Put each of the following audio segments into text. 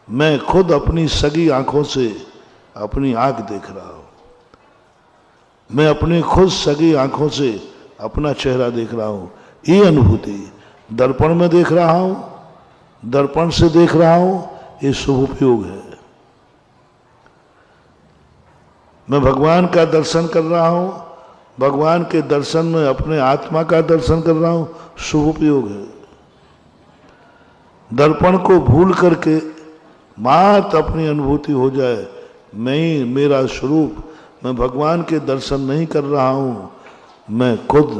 मैं खुद अपनी सगी आंखों से अपनी आंख देख रहा हूं, मैं अपनी खुद सगी आंखों से अपना चेहरा देख रहा हूं। ये अनुभूति दर्पण में देख रहा हूं, दर्पण से देख रहा हूं, ये शुभ उपयोग है। मैं भगवान का दर्शन कर रहा हूं, भगवान के दर्शन में अपने आत्मा का दर्शन कर रहा हूं, शुभ उपयोग है। दर्पण को भूल करके मात्र अपनी अनुभूति हो जाए, मैं ही मेरा स्वरूप, मैं भगवान के दर्शन नहीं कर रहा हूं, मैं खुद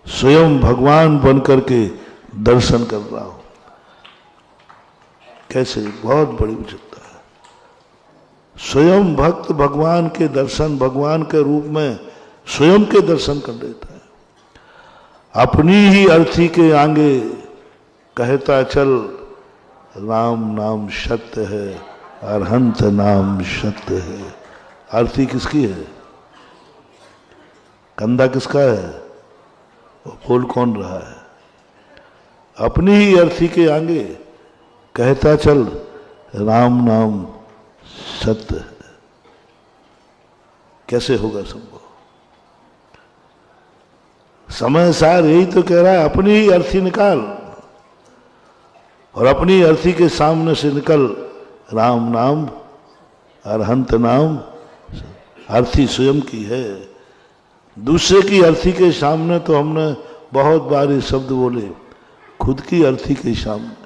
स्वयं भगवान बन करके दर्शन कर रहा हूं। कैसे? बहुत बड़ी विचित्रता है। स्वयं भक्त भगवान के दर्शन, भगवान के रूप में स्वयं के दर्शन कर लेता है। अपनी ही अर्थी के आगे कहता चल, राम नाम सत्य है, अरहंत नाम सत्य है। अर्थी किसकी है? कंधा किसका है? वो बोल कौन रहा है? अपनी ही अर्थी के आगे कहता चल, राम नाम सत्य है। कैसे होगा संभव? समय सार यही तो कह रहा है, अपनी ही अर्थी निकाल और अपनी अर्थी के सामने से निकल, राम नाम अरहंत नाम। अर्थी स्वयं की है, दूसरे की अर्थी के सामने तो हमने बहुत बार ये शब्द बोले, खुद की अर्थी के सामने।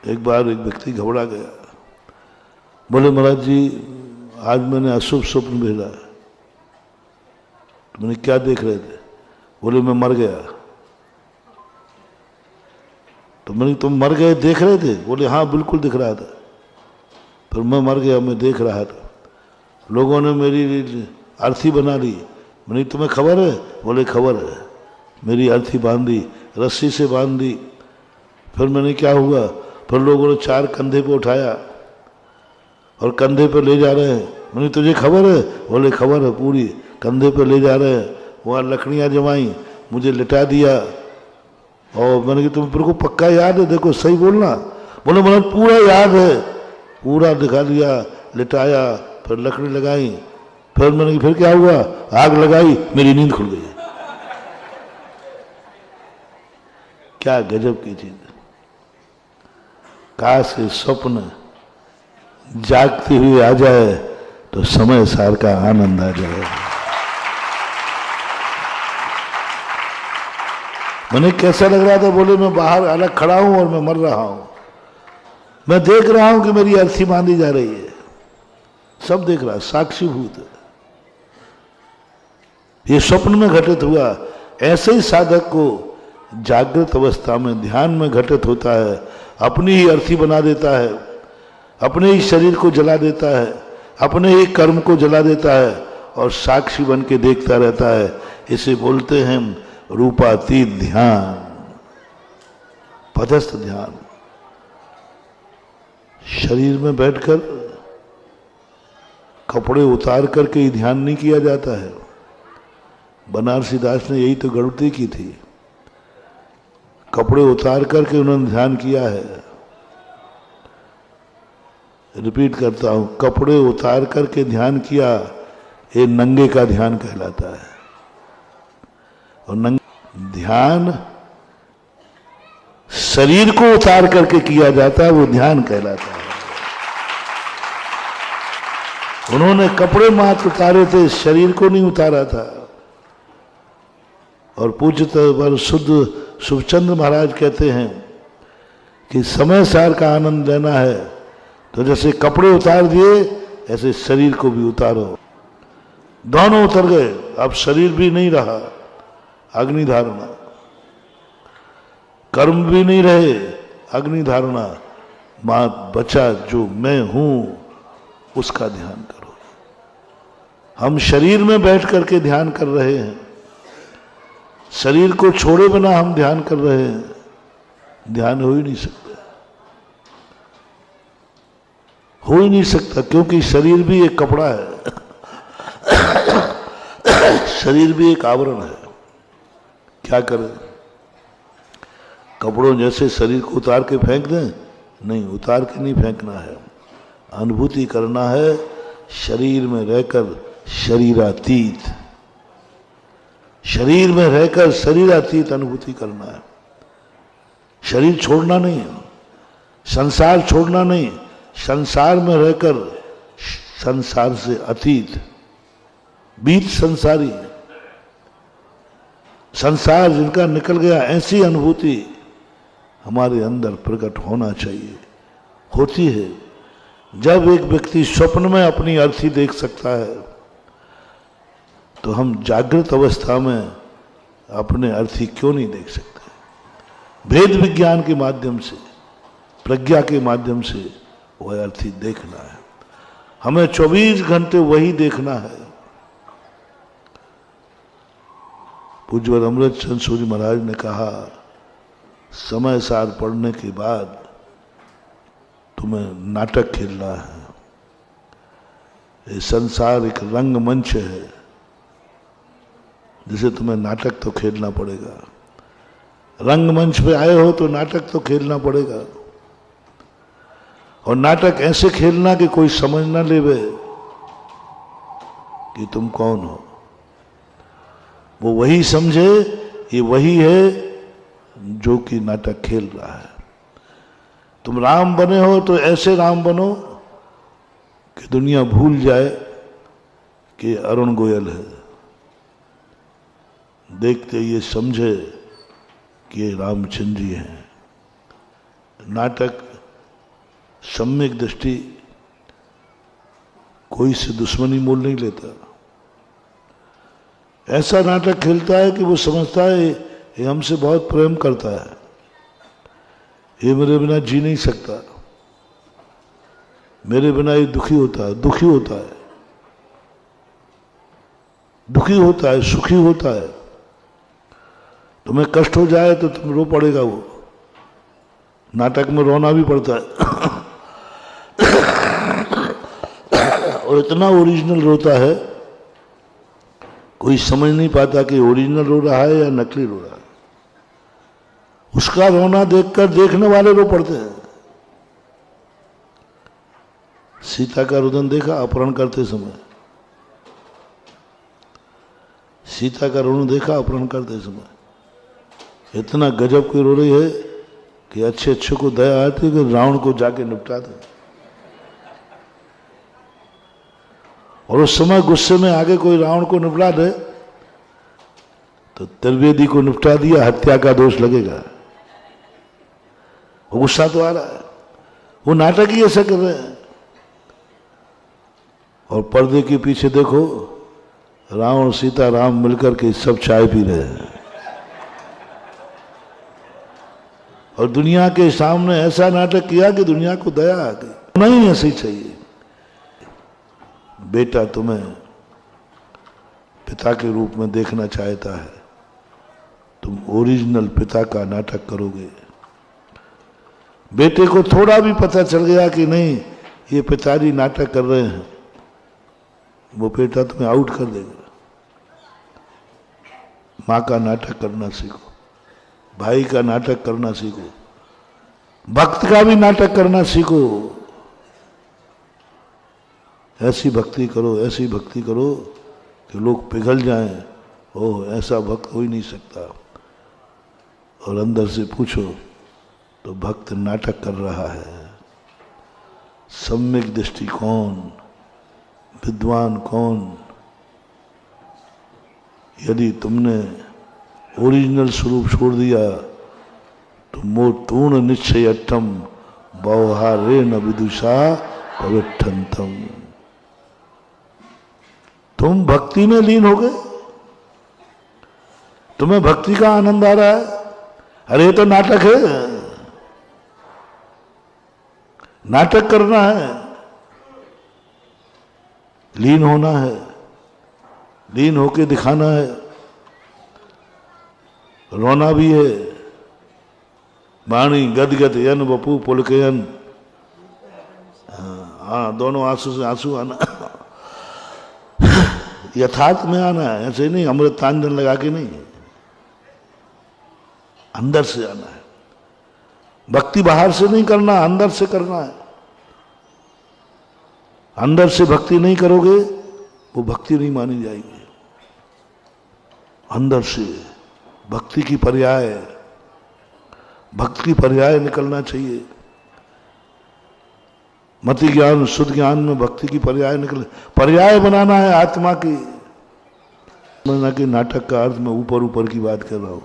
एक बार एक व्यक्ति घबरा गया, बोले महाराज जी आज मैंने अशुभ स्वप्न भेजा है। तो मैंने क्या देख रहे थे? बोले मैं मर गया। तो मैंने तुम मर गए देख रहे थे? बोले हाँ बिल्कुल दिख रहा था। फिर मैं मर गया, मैं देख रहा था, लोगों ने मेरी अर्थी बना ली। मैंने तुम्हें खबर है? बोले खबर है। मेरी अर्थी बांध दी, रस्सी से बांध दी। फिर मैंने क्या हुआ, फिर लोगों ने 4 कंधे पे उठाया और कंधे पे ले जा रहे हैं। मैंने तुझे खबर है? बोले खबर है पूरी। कंधे पे ले जा रहे हैं, वहाँ लकड़ियाँ जमाई, मुझे लिटा दिया। और मैंने कहा तुम्हें को पक्का याद है? देखो सही बोलना। बोले मैंने पूरा याद है, पूरा दिखा दिया, लिटाया, फिर लकड़ी लगाई। फिर मैंने फिर क्या हुआ, आग लगाई, मेरी नींद खुल गई। क्या गजब की चीज! काश ये स्वप्न जागते हुए आ जाए तो समय सार का आनंद आ जाए। मैंने कैसा लग रहा था? बोले मैं बाहर अलग खड़ा हूं और मैं मर रहा हूं। मैं देख रहा हूं कि मेरी अर्थी बांधी जा रही है, सब देख रहा है, साक्षीभूत है। ये स्वप्न में घटित हुआ। ऐसे ही साधक को जागृत अवस्था में ध्यान में घटित होता है, अपनी ही अर्थी बना देता है, अपने ही शरीर को जला देता है, अपने ही कर्म को जला देता है और साक्षी बन के देखता रहता है। इसे बोलते हैं रूपातीत ध्यान, पदस्थ ध्यान। शरीर में बैठकर कपड़े उतार करके ही ध्यान नहीं किया जाता है। बनारसी दास ने यही तो गलती की थी, कपड़े उतार करके उन्होंने ध्यान किया है। रिपीट करता हूं, कपड़े उतार करके ध्यान किया, ये नंगे का ध्यान कहलाता है। और ध्यान शरीर को उतार करके किया जाता है, वो ध्यान कहलाता है। उन्होंने कपड़े मात्र उतारे थे, शरीर को नहीं उतारा था। और पूज्य शुद्ध शुभचंद्र महाराज कहते हैं कि समय सार का आनंद लेना है तो जैसे कपड़े उतार दिए ऐसे शरीर को भी उतारो। दोनों उतर गए, अब शरीर भी नहीं रहा, अग्नि धारणा, कर्म भी नहीं रहे, अग्नि धारणा, मां बचा जो मैं हूं उसका ध्यान करो। हम शरीर में बैठ करके ध्यान कर रहे हैं, शरीर को छोड़े बिना हम ध्यान कर रहे हैं, ध्यान हो ही नहीं सकता, हो ही नहीं सकता, क्योंकि शरीर भी एक कपड़ा है, शरीर भी एक आवरण है। क्या करें? कपड़ों जैसे शरीर को उतार के फेंक दें, नहीं, उतार के नहीं फेंकना है, अनुभूति करना है शरीर में रहकर शरीरातीत, शरीर में रहकर शरीरातीत अनुभूति करना है। शरीर छोड़ना नहीं है, संसार छोड़ना नहीं, संसार में रहकर संसार से अतीत, बीत संसारी, संसार जिनका निकल गया, ऐसी अनुभूति हमारे अंदर प्रकट होना चाहिए। होती है जब एक व्यक्ति स्वप्न में अपनी अर्थी देख सकता है, तो हम जागृत अवस्था में अपने अर्थी क्यों नहीं देख सकते? भेद विज्ञान के माध्यम से, प्रज्ञा के माध्यम से वह अर्थी देखना है। हमें 24 घंटे वही देखना है। पूज्य अमृतचंद सूरी महाराज ने कहा, समय सार पढ़ने के बाद तुम्हें नाटक खेलना है। ये संसार एक रंगमंच है, जिसे तुम्हें नाटक तो खेलना पड़ेगा। रंगमंच पे आए हो तो नाटक तो खेलना पड़ेगा, और नाटक ऐसे खेलना कि कोई समझ ना लेवे कि तुम कौन हो। वो वही समझे ये वही है जो कि नाटक खेल रहा है। तुम राम बने हो तो ऐसे राम बनो कि दुनिया भूल जाए कि अरुण गोयल है, देखते ये समझे कि ये रामचंद्र जी हैं। नाटक सम्यक दृष्टि कोई से दुश्मनी मोल नहीं लेता। ऐसा नाटक खेलता है कि वो समझता है ये हमसे बहुत प्रेम करता है, ये मेरे बिना जी नहीं सकता, मेरे बिना ये दुखी होता है, दुखी होता है, दुखी होता है, सुखी होता है। तुम्हें कष्ट हो जाए तो तुम रो पड़ेगा। वो नाटक में रोना भी पड़ता है और इतना ओरिजिनल रोता है, कोई समझ नहीं पाता कि ओरिजिनल रो रहा है या नकली रो रहा है। उसका रोना देखकर देखने वाले रो पड़ते हैं। सीता का रुदन देखा अपहरण करते समय, सीता का रोना देखा अपहरण करते समय, इतना गजब की रो रही है कि अच्छे अच्छे को दया आती है कि रावण को जाके निपटा दे। और उस समय गुस्से में आगे कोई रावण को निपटा दे तो त्रिवेदी को निपटा दिया, हत्या का दोष लगेगा। वो गुस्सा तो आ रहा है, वो नाटक ही ऐसा कर रहे हैं। और पर्दे के पीछे देखो, रावण सीता राम मिलकर के सब चाय पी रहे हैं, और दुनिया के सामने ऐसा नाटक किया कि दुनिया को दया आ गई। नहीं ऐसे ही चाहिए। बेटा तुम्हें पिता के रूप में देखना चाहता है, तुम ओरिजिनल पिता का नाटक करोगे। बेटे को थोड़ा भी पता चल गया कि नहीं ये पिताजी नाटक कर रहे हैं, वो बेटा तुम्हें आउट कर देगा। माँ का नाटक करना सीखो, भाई का नाटक करना सीखो, भक्त का भी नाटक करना सीखो। ऐसी भक्ति करो, ऐसी भक्ति करो कि लोग पिघल जाएं, ओह ऐसा भक्त हो ही नहीं सकता। और अंदर से पूछो तो भक्त नाटक कर रहा है। सम्यक दृष्टि कौन, विद्वान कौन? यदि तुमने ओरिजिनल स्वरूप छोड़ दिया तो मोतूर्ण निश्चय अट्टम बौहारे न विदुषा पविठंतम। तुम भक्ति में लीन हो गए, तुम्हें भक्ति का आनंद आ रहा है। अरे ये तो नाटक है, नाटक करना है, लीन होना है, लीन होके दिखाना है। रोना भी है, वाणी गदगद यन बपू पुलकयन, हाँ दोनों आंसू से आंसू आना, यथार्थ में आना है, ऐसे नहीं अमृत तांजन लगा के नहीं, अंदर से आना है। भक्ति बाहर से नहीं करना, अंदर से करना है। अंदर से भक्ति नहीं करोगे वो भक्ति नहीं मानी जाएगी। अंदर से भक्ति की पर्याय निकलना चाहिए। मति ज्ञान शुद्ध ज्ञान में भक्ति की पर्याय बनाना है आत्मा की। ना कि नाटक का अर्थ मैं ऊपर की बात कर रहा हूं,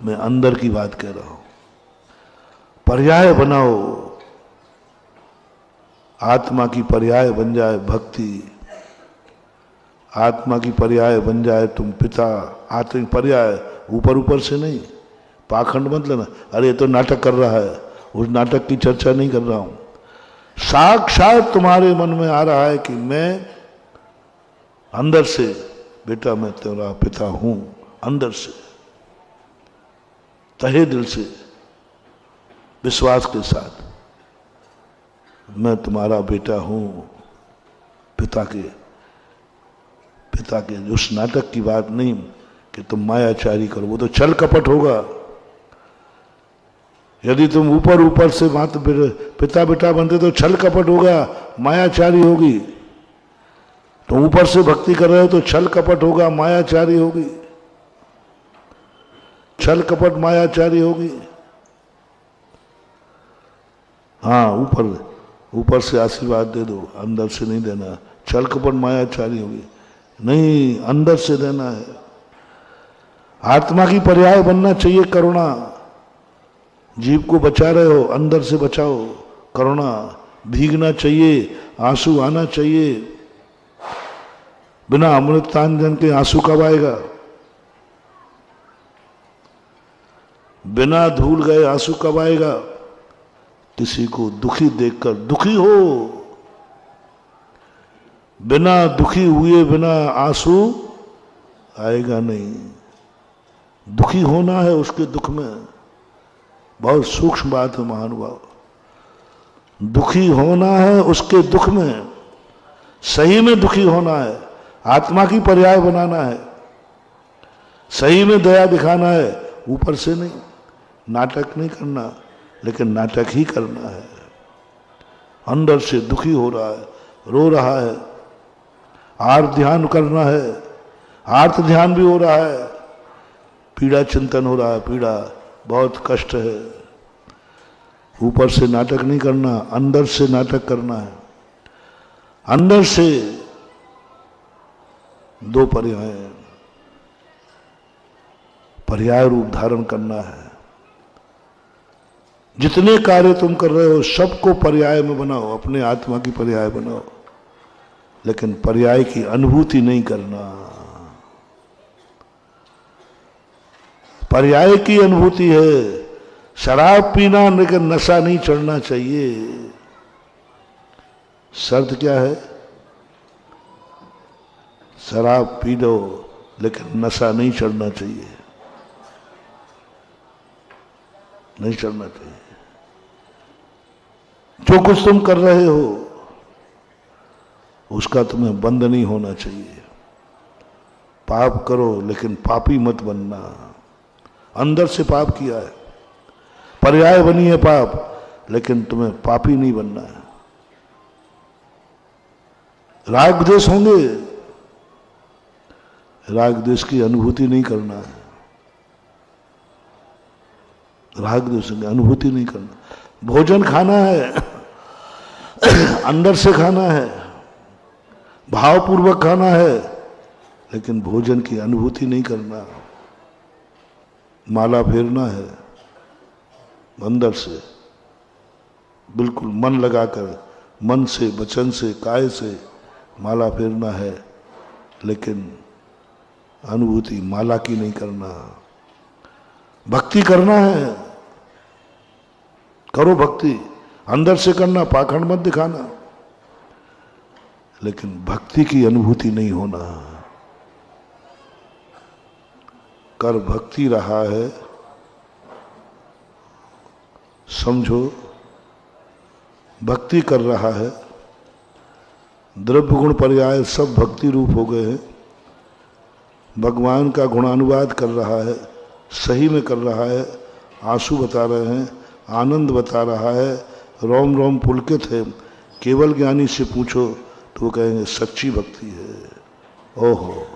मैं अंदर की बात कर रहा हूं। पर्याय बनाओ, आत्मा की पर्याय बन जाए भक्ति, आत्मा की पर्याय बन जाए तुम पिता। आत्मिक पर्याय ऊपर से नहीं, पाखंड मत लेना, अरे ये तो नाटक कर रहा है, उस नाटक की चर्चा नहीं कर रहा हूं। साक्षात तुम्हारे मन में आ रहा है कि मैं अंदर से, बेटा मैं तेरा पिता हूं, अंदर से तहे दिल से विश्वास के साथ मैं तुम्हारा बेटा हूं। पिता के उस नाटक की बात नहीं कि तुम मायाचारी करो, वो तो छल कपट होगा। यदि तुम ऊपर से माता पिता बेटा बनते तो छल कपट होगा, मायाचारी होगी। तुम ऊपर से भक्ति कर रहे हो तो छल कपट होगा, मायाचारी होगी, छल कपट मायाचारी होगी। हाँ, ऊपर से आशीर्वाद दे दो, अंदर से नहीं देना। छल कपट मायाचारी होगी, नहीं, अंदर से देना है। आत्मा की पर्याय बनना चाहिए करुणा। जीव को बचा रहे हो, अंदर से बचाओ करुणा। भीगना चाहिए, आंसू आना चाहिए। बिना अमृतांजन के आंसू कब आएगा? बिना धूल गए आंसू कब आएगा? किसी को दुखी देखकर दुखी हो, बिना दुखी हुए बिना आंसू आएगा नहीं। दुखी होना है उसके दुख में, बहुत सूक्ष्म बात है महानुभाव। दुखी होना है उसके दुख में, सही में दुखी होना है, आत्मा की पर्याय बनाना है, सही में दया दिखाना है, ऊपर से नहीं। नाटक नहीं करना, लेकिन नाटक ही करना है। अंदर से दुखी हो रहा है, रो रहा है, आर्त ध्यान करना है, आर्त ध्यान भी हो रहा है, पीड़ा चिंतन हो रहा है, पीड़ा बहुत कष्ट है। ऊपर से नाटक नहीं करना, अंदर से नाटक करना है। अंदर से दो पर्याय रूप धारण करना है। जितने कार्य तुम कर रहे हो सबको पर्याय में बनाओ, अपने आत्मा की पर्याय बनाओ, लेकिन पर्याय की अनुभूति नहीं करना। पर्याय की अनुभूति है शराब पीना, लेकिन नशा नहीं चढ़ना चाहिए। शर्त क्या है? शराब पी लो लेकिन नशा नहीं चढ़ना चाहिए, नहीं चढ़ना चाहिए। जो कुछ तुम कर रहे हो उसका तुम्हें बंद नहीं होना चाहिए। पाप करो लेकिन पापी मत बनना। अंदर से पाप किया है, पर्याय बनी है पाप, लेकिन तुम्हें पापी नहीं बनना है। राग द्वेष होंगे, राग द्वेष की अनुभूति नहीं करना है। राग द्वेष की अनुभूति नहीं करना। भोजन खाना है, अंदर से खाना है, भावपूर्वक खाना है, लेकिन भोजन की अनुभूति नहीं करना। माला फेरना है अंदर से, बिल्कुल मन लगाकर, मन से, वचन से, काय से माला फेरना है, लेकिन अनुभूति माला की नहीं करना। भक्ति करना है, करो भक्ति, अंदर से करना, पाखंड मत दिखाना, लेकिन भक्ति की अनुभूति नहीं होना। कर भक्ति रहा है, समझो भक्ति कर रहा है, द्रव्य गुण पर्याय सब भक्ति रूप हो गए हैं। भगवान का गुणानुवाद कर रहा है, सही में कर रहा है, आंसू बता रहे हैं, आनंद बता रहा है, रोम रोम पुलकित है। केवल ज्ञानी से पूछो तो वो कहेंगे सच्ची भक्ति है। ओहो,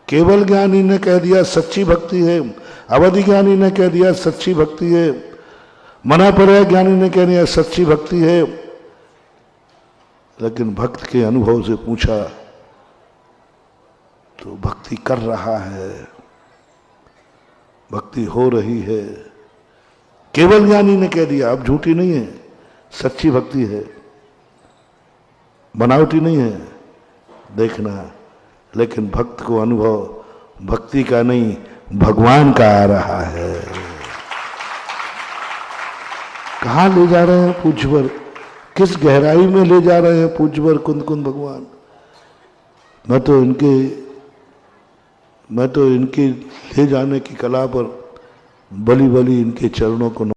केवल ज्ञानी ने कह दिया सच्ची भक्ति है, अवधि ज्ञानी ने कह दिया सच्ची भक्ति है, मना पर्याय ज्ञानी ने कह दिया सच्ची भक्ति है। लेकिन भक्त के अनुभव से पूछा तो भक्ति कर रहा है, भक्ति हो रही है। केवल ज्ञानी ने कह दिया, अब झूठी नहीं है, सच्ची भक्ति है, बनावटी नहीं है, देखना। लेकिन भक्त को अनुभव भक्ति का नहीं भगवान का आ रहा है। कहाँ ले जा रहे हैं पूज्यवर, किस गहराई में ले जा रहे हैं पूज्यवर कुंद कुंद भगवान। मैं तो इनके ले जाने की कला पर बली बली इनके चरणों को